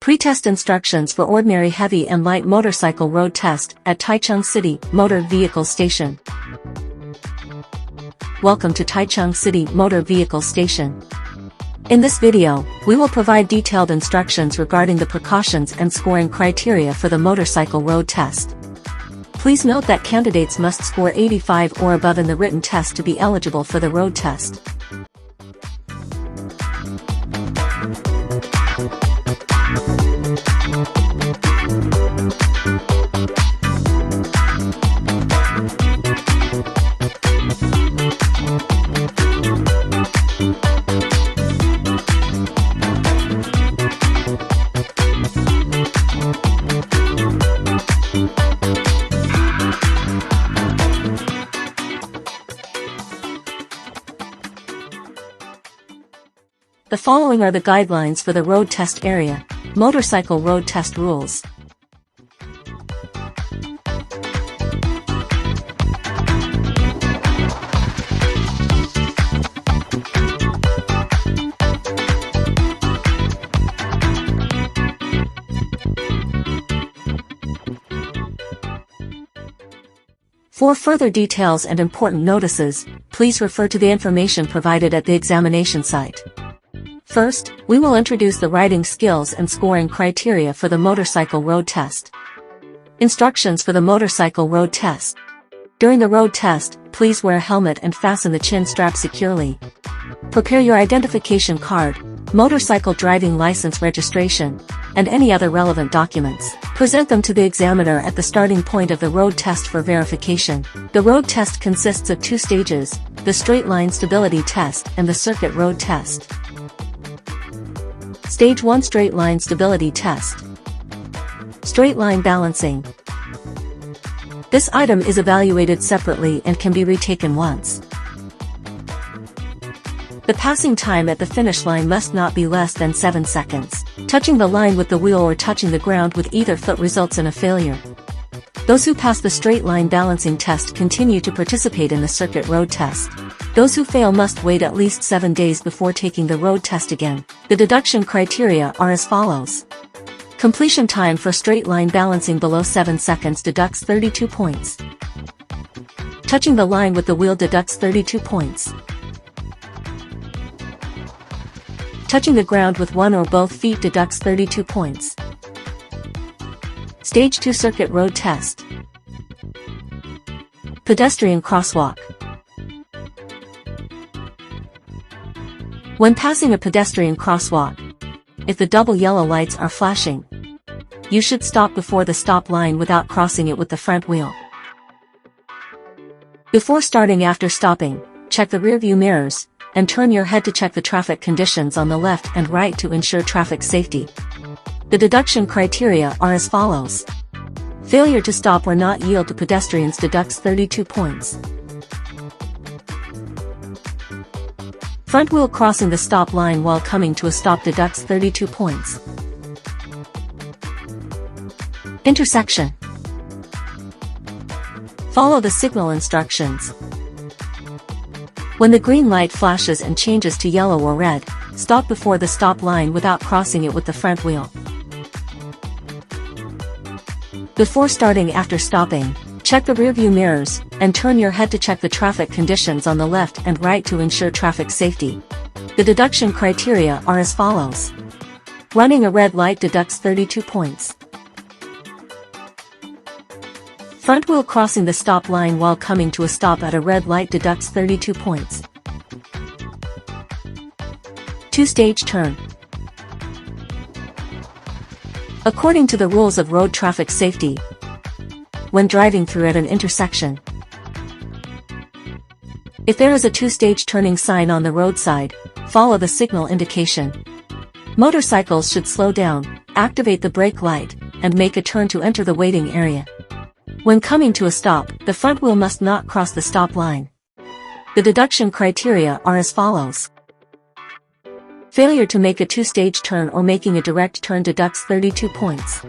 Pre-test instructions for ordinary heavy and light motorcycle road test at Taichung City Motor Vehicle Station. Welcome to Taichung City Motor Vehicle Station. In this video, we will provide detailed instructions regarding the precautions and scoring criteria for the motorcycle road test. Please note that candidates must score 85 or above in the written test to be eligible for the road test. The following are the guidelines for the road test area, motorcycle road test rules. For further details and important notices, please refer to the information provided at the examination site. First, we will introduce the writing skills and scoring criteria for the motorcycle road test. Instructions for the motorcycle road test. During the road test, please wear a helmet and fasten the chin strap securely. Prepare your identification card, motorcycle driving license registration, and any other relevant documents. Present them to the examiner at the starting point of the road test for verification. The road test consists of 2 stages, the straight line stability test and the circuit road test. Stage 1 Straight Line Stability Test. Straight line balancing. This item is evaluated separately and can be retaken once. The passing time at the finish line must not be less than 7 seconds. Touching the line with the wheel or touching the ground with either foot results in a failure. Those who pass the straight line balancing test continue to participate in the circuit road test. Those who fail must wait at least 7 days before taking the road test again. The deduction criteria are as follows. Completion time for straight line balancing below 7 seconds deducts 32 points. Touching the line with the wheel deducts 32 points. Touching the ground with one or both feet deducts 32 points. Stage 2 Circuit Road Test. Pedestrian Crosswalk. When passing a pedestrian crosswalk, if the double yellow lights are flashing, you should stop before the stop line without crossing it with the front wheel. Before starting after stopping, check the rearview mirrors, and turn your head to check the traffic conditions on the left and right to ensure traffic safety. The deduction criteria are as follows. Failure to stop or not yield to pedestrians deducts 32 points. Front wheel crossing the stop line while coming to a stop deducts 32 points. Intersection. Follow the signal instructions. When the green light flashes and changes to yellow or red, stop before the stop line without crossing it with the front wheel. Before starting after stopping, check the rearview mirrors, and turn your head to check the traffic conditions on the left and right to ensure traffic safety. The deduction criteria are as follows. Running a red light deducts 32 points. Front wheel crossing the stop line while coming to a stop at a red light deducts 32 points. 2-stage turn. According to the rules of road traffic safety, when driving through at an intersection, if there is a 2-stage turning sign on the roadside, follow the signal indication. Motorcycles should slow down, activate the brake light, and make a turn to enter the waiting area. When coming to a stop, the front wheel must not cross the stop line. The deduction criteria are as follows. Failure to make a 2-stage turn or making a direct turn deducts 32 points.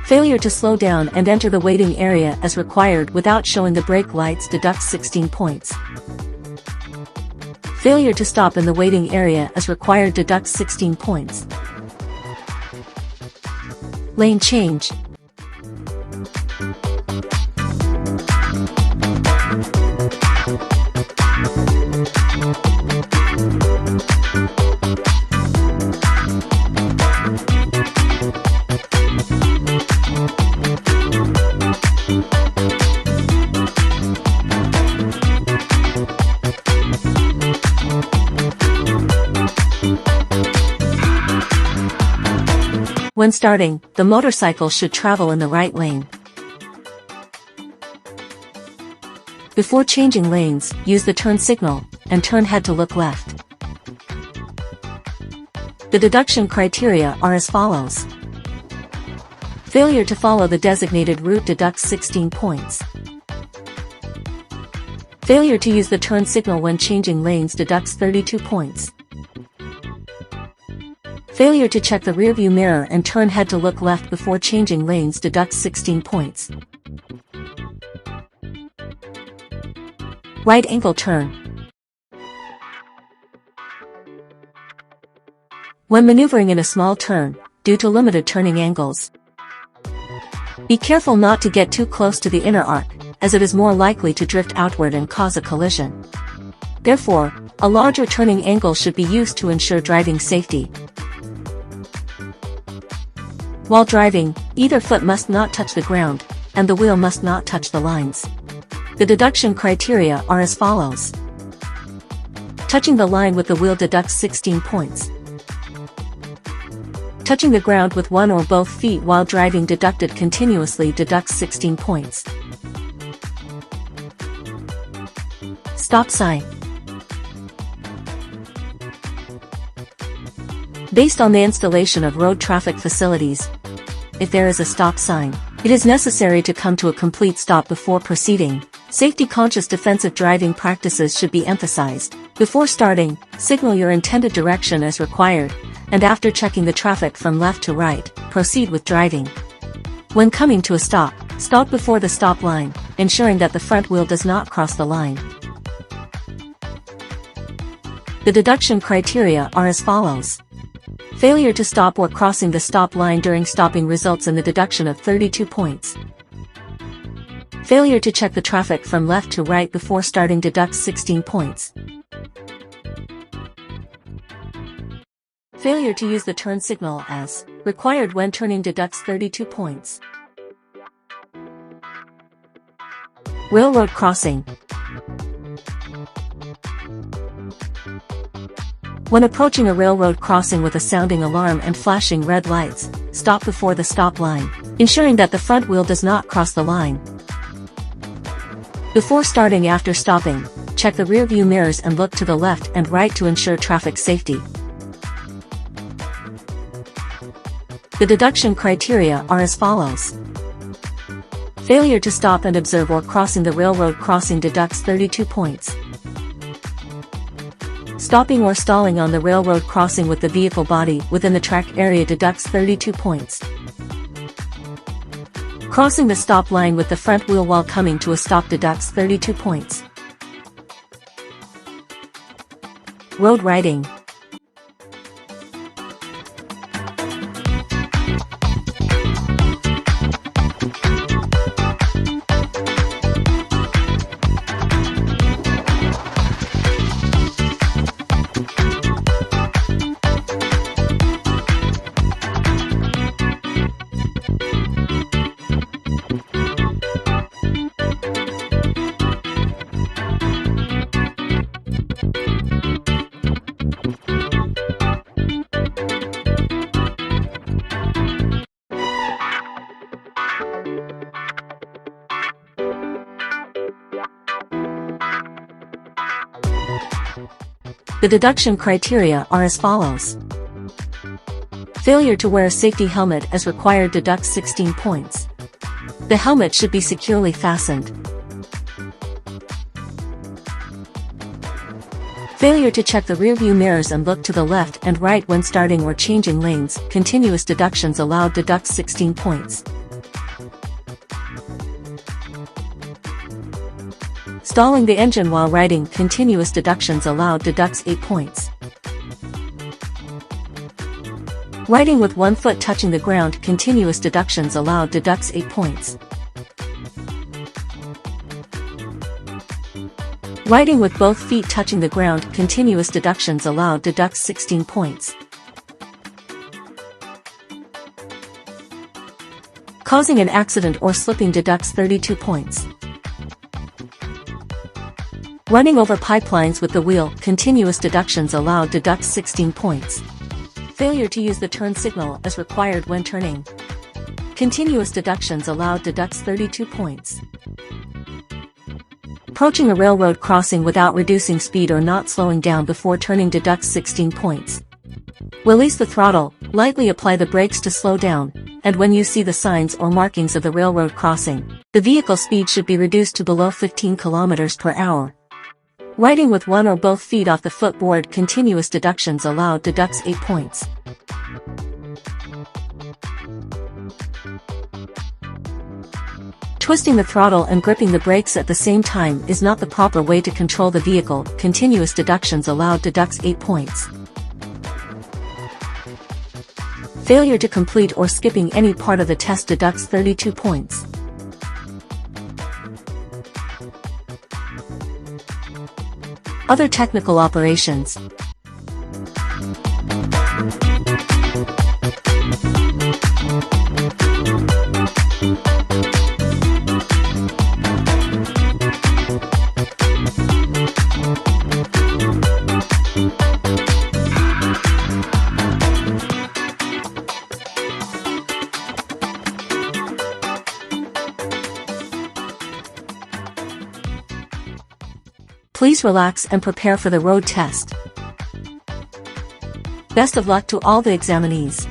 Failure to slow down and enter the waiting area as required without showing the brake lights deducts 16 points. Failure to stop in the waiting area as required deducts 16 points. Lane change. When starting, the motorcycle should travel in the right lane. Before changing lanes, use the turn signal, and turn head to look left. The deduction criteria are as follows. Failure to follow the designated route deducts 16 points. Failure to use the turn signal when changing lanes deducts 32 points. Failure to check the rearview mirror and turn head to look left before changing lanes deducts 16 points. Right angle turn. When maneuvering in a small turn, due to limited turning angles, be careful not to get too close to the inner arc, as it is more likely to drift outward and cause a collision. Therefore, a larger turning angle should be used to ensure driving safety. While driving, either foot must not touch the ground, and the wheel must not touch the lines. The deduction criteria are as follows. Touching the line with the wheel deducts 16 points. Touching the ground with one or both feet while driving deducted continuously deducts 16 points. Stop sign. Based on the installation of road traffic facilities, if there is a stop sign, it is necessary to come to a complete stop before proceeding. Safety-conscious defensive driving practices should be emphasized. Before starting, signal your intended direction as required, and after checking the traffic from left to right, proceed with driving. When coming to a stop, stop before the stop line, ensuring that the front wheel does not cross the line. The deduction criteria are as follows. Failure to stop or crossing the stop line during stopping results in the deduction of 32 points. Failure to check the traffic from left to right before starting deducts 16 points. Failure to use the turn signal as required when turning deducts 32 points. Railroad crossing. When approaching a railroad crossing with a sounding alarm and flashing red lights, stop before the stop line, ensuring that the front wheel does not cross the line. Before starting after stopping, check the rear view mirrors and look to the left and right to ensure traffic safety. The deduction criteria are as follows. Failure to stop and observe or crossing the railroad crossing deducts 32 points. Stopping or stalling on the railroad crossing with the vehicle body within the track area deducts 32 points. Crossing the stop line with the front wheel while coming to a stop deducts 32 points. Road riding. The deduction criteria are as follows. Failure to wear a safety helmet as required deducts 16 points. The helmet should be securely fastened. Failure to check the rearview mirrors and look to the left and right when starting or changing lanes, continuous deductions allowed deducts 16 points. Stalling the engine while writing continuous deductions allowed deducts 8 points. Writing with one foot touching the ground continuous deductions allowed deducts 8 points. Writing with both feet touching the ground continuous deductions allowed deducts 16 points. Causing an accident or slipping deducts 32 points. Running over pipelines with the wheel continuous deductions allowed deducts 16 points. Failure to use the turn signal as required when turning continuous deductions allowed deducts 32 points. Approaching a railroad crossing without reducing speed or not slowing down before turning deducts 16 points. Release the throttle, lightly apply the brakes to slow down, and when you see the signs or markings of the railroad crossing, the vehicle speed should be reduced to below 15 km per hour. Riding with one or both feet off the footboard continuous deductions allowed deducts 8 points. Twisting the throttle and gripping the brakes at the same time is not the proper way to control the vehicle continuous deductions allowed deducts 8 points. Failure to complete or skipping any part of the test deducts 32 points. Other technical operations. Please relax and prepare for the road test. Best of luck to all the examinees.